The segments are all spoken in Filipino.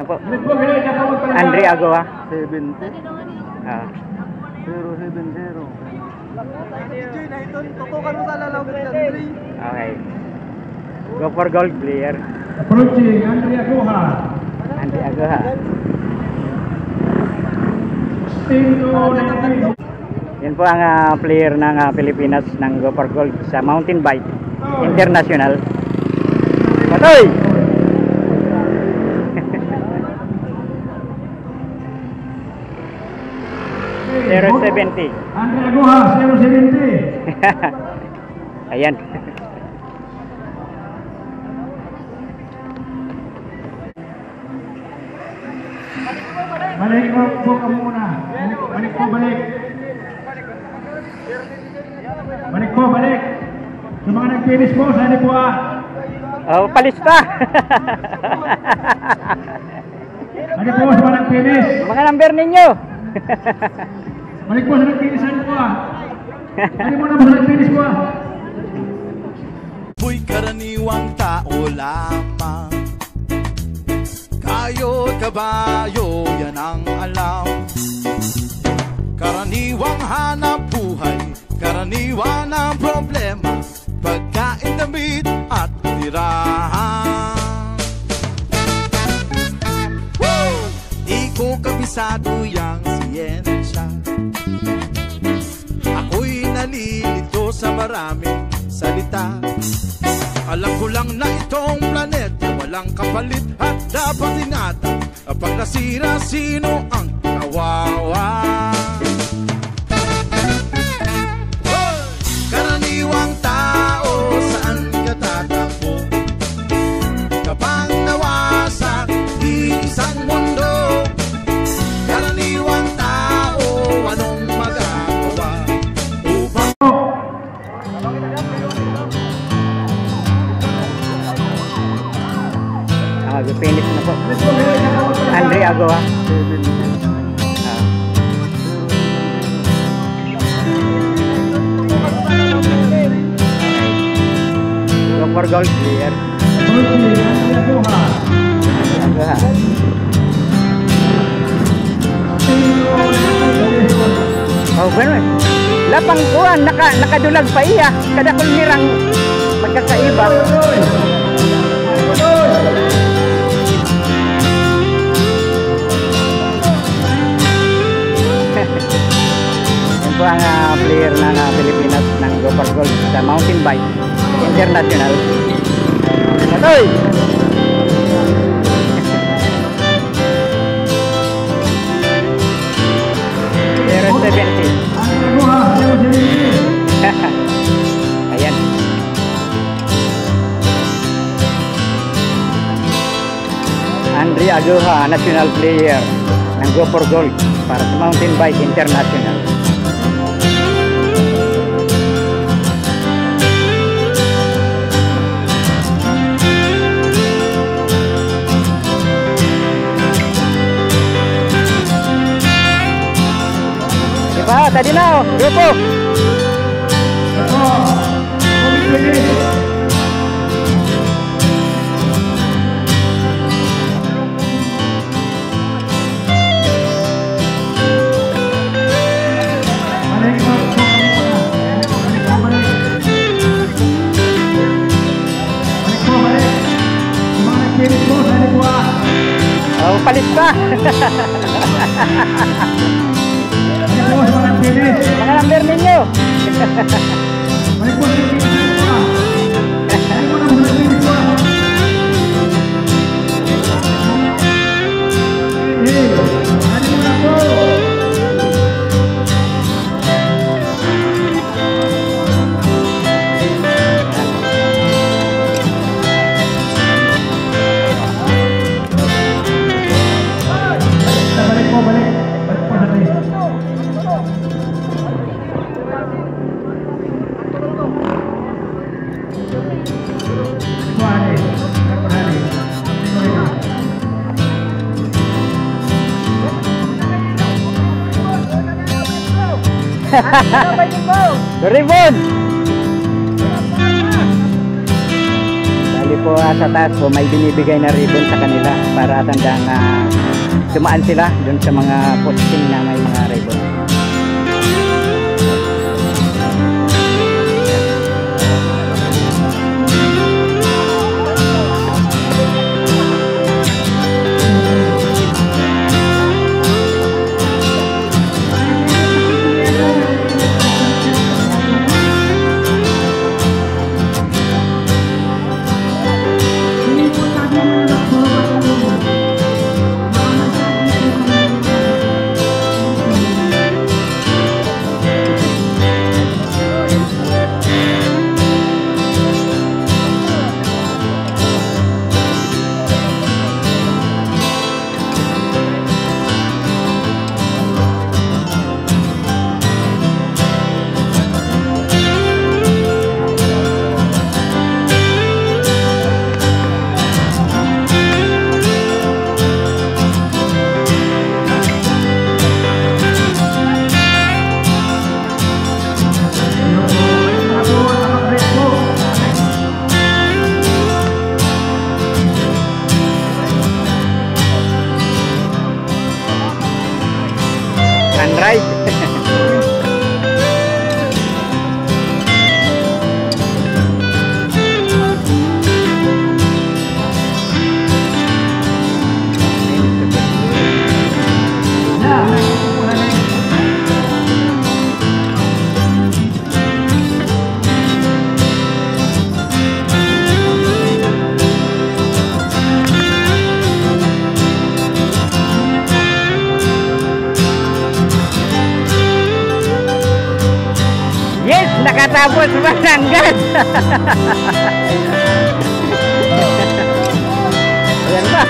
Po. Andre Agoa. 70. Ah. 070. Tutukan mo sa lalawin ni Andre. Okay. Go for gold player. Approaching Andre Agoha. Andre Agoha. Yan po ang player ng Pilipinas ng Go for Gold sa mountain bike international. Patoy! 070. Andre Agoha, 070. Ayan. Balik po ka muna. Balik po, balik. Balik po, balik. Sa mga nag-finish po, sali po Oh, palis pa. Balik po sa mga nag-finish. Mga number ninyo. Balik po sa nag-finish, sali po Balik mo na po sa nag-finish po Ako'y karaniwang tao lamang. Kayo't kabayo, yan ang alam. Karaniwang hanap buhay, karaniwan ang problema. Pagkain, damit at tirahan. Di ko kabisado yang siyensya. Ako'y nalilito sa maraming salita. Alam ko lang na itong planeta walang kapalit at dapat ingatan. Pag nasira, sino ang kawawa? Karaniwang tao, saan ka tatakbo? Kapag nawasak isang mundo. Karaniwang tao, anong magagawa upang Finish na po. Andre Agoa. 70. Go for gold player. Agoha. Agoha. Oh, bueno. Lapang kuan nakadulag pa iya. Kada kulmirang magkakaiba. Yan po ang player ng Pilipinas ng Go for Gold sa mountain bike international. Atoy! Ayan. Andre Agoha, national player ng Go for Gold para sa mountain bike international. Diba? Tadi na, grupo. Oh, palit pa. Mga number ninyo. Ribon! Dali po sa taas po may binibigay na ribbon sa kanila para tandang dumaan sila dun sa mga posting na may mga ribbon. Sunrise. Yes, nakatapos Batangas. Ayan ba?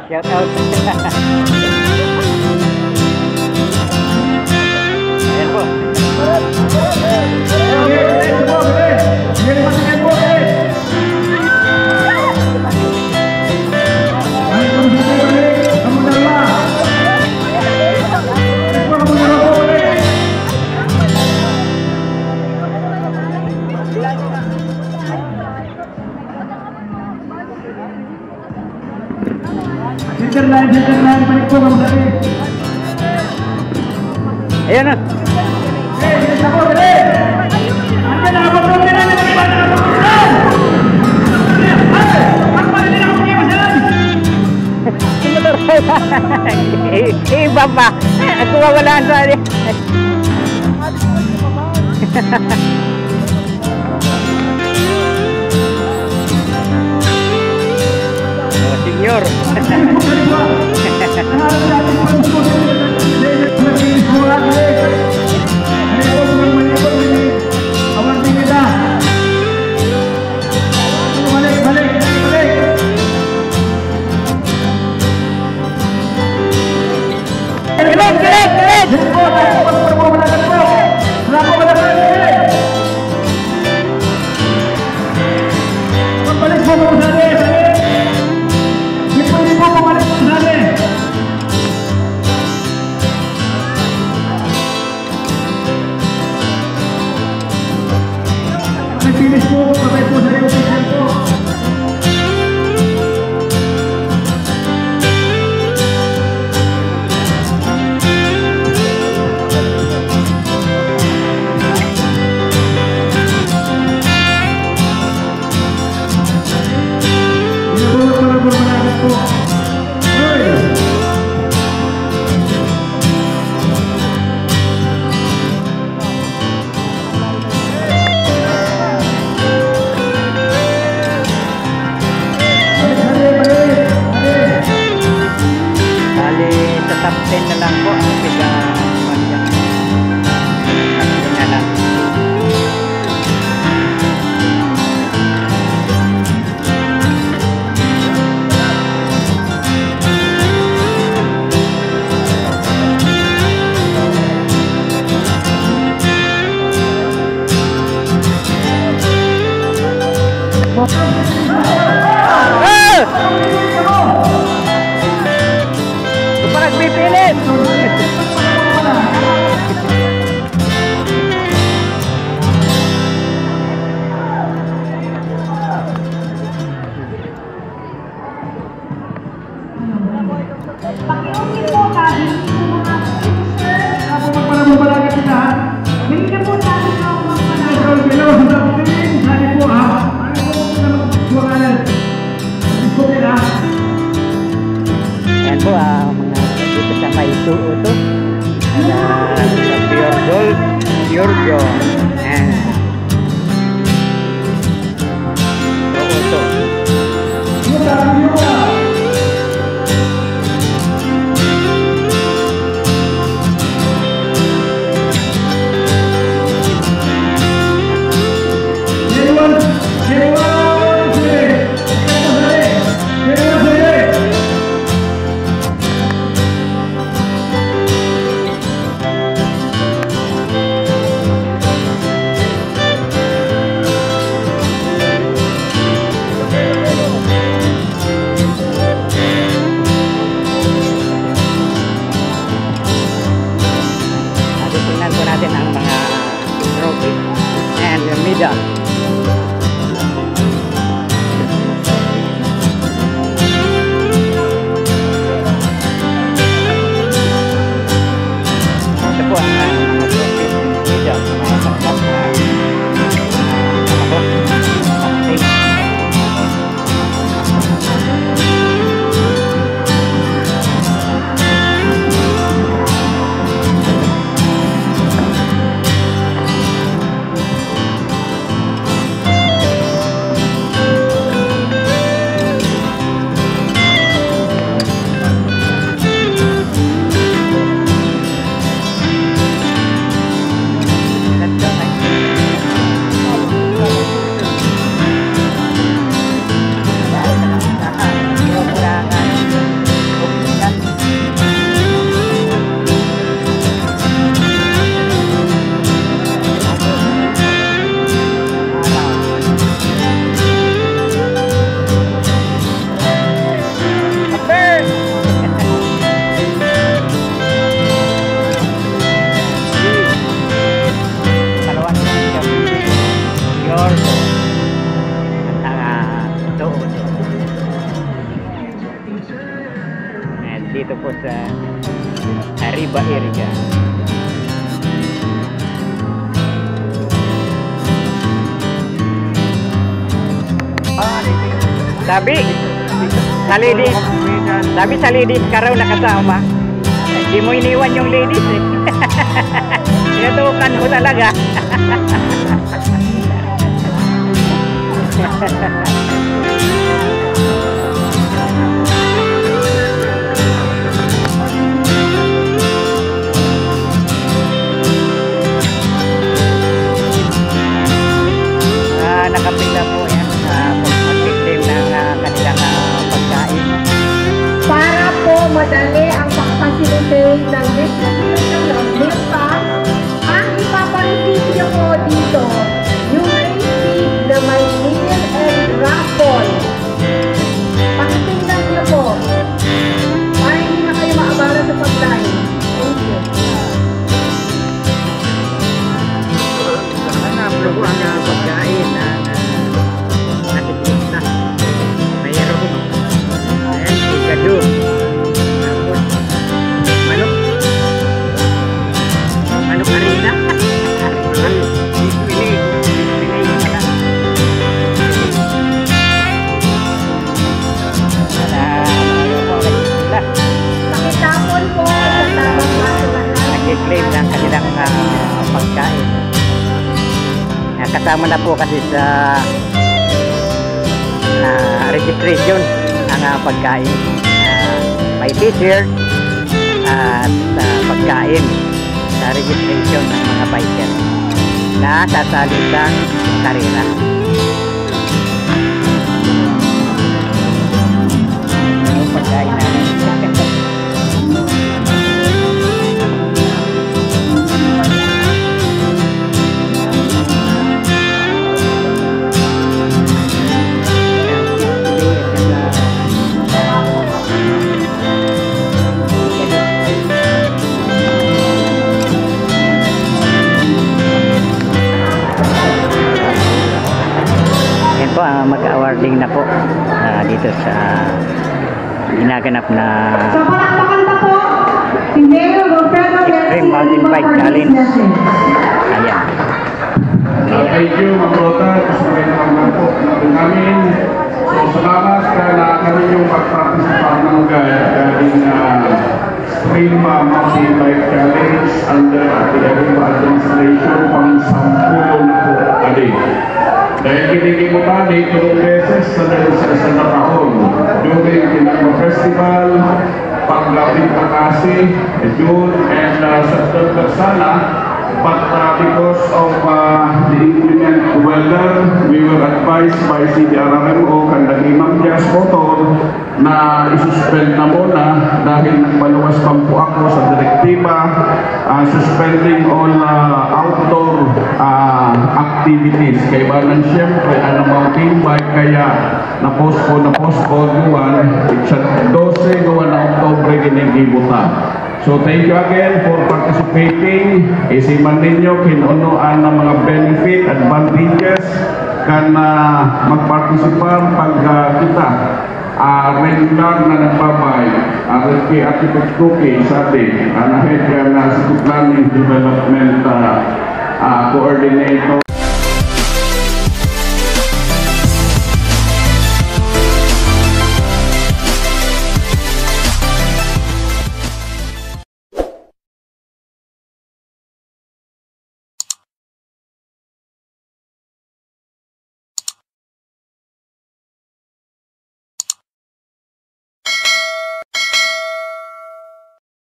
Shout out. Ayan po. Center line, balik po kamu tadi. Ayan na. Iba pa. At kumawalaan sa akin. Senior. Pinipilit! Pakiusip po kami yung mga picture. Ako magpapalagat sila. Bigyan po namin ng mga Pero below sa pagkain, sali po ha. Ano po na magbuwalan? Ito nila. Ayan po, mga dito sa may tuuto. Sa Pure Gold, Pure Gold. Ayan. Tuuto. Tingnan po natin ang mga trophy and medal. Ito po ang mga trophy and medal sa mga kapatid na dito po sa Arriba area. Sabi sa ladies ka raw nakasama. Hindi mo iniwan yung ladies eh. Tinutukan mo talaga. Nakapila po yan mag-claim ng kanilang pagkain. para po madali ang pag-facilitate ng distribution ng milpa, ang ipapareceive po dito yung receipt na may meal and raffle. Pakitingnan niyo po para hindi na kayo maabala sa pagkain. Thank you. Hanap po ang pagkain na nakikita. Mayroon sigado. Tapos manok harina. Pili pala. Pakitapon po sa tamang basurahan. Nag-claim ng kanilang pagkain. Kasama na po kasi sa registration ang pagkain. May t-shirt at pagkain sa registration ng mga biker na sasali sa karera. Yung pagkain namin. awarding na po dito sa ginaganap na Sa palakpakan na po, si Mayor Roberto Extreme Mountain Bike Challenge. Ayan. Thank you, mga brota. Gusto rin naman po natin namin. So, salamat na kami yung pag-practice ng galing Extreme Mountain Bike Challenge under the administration pang 10 na po ali. Dahil kinikimutan dito ng beses sa isang taon during Tinamo Festival, paglapit na kasi June and September sana. But because of the inclement weather, we were advised by CDRRMO and the Imam Diaz Motor na isuspend na muna dahil nagbaluwas pa po ako sa direktiba suspending all outdoor activities. Kaya ba nang siyempre mountain bike kaya na-postpone nuwan sa 12 nuwan na Oktobre ginigibuta. So thank you again for participating. Isiman ninyo kinunuan ng mga benefit, advantages kan magpartisipar pag kita regular na nagbabay kay Atipag Cookie sa atin head ka na sa Planning Development Coordinator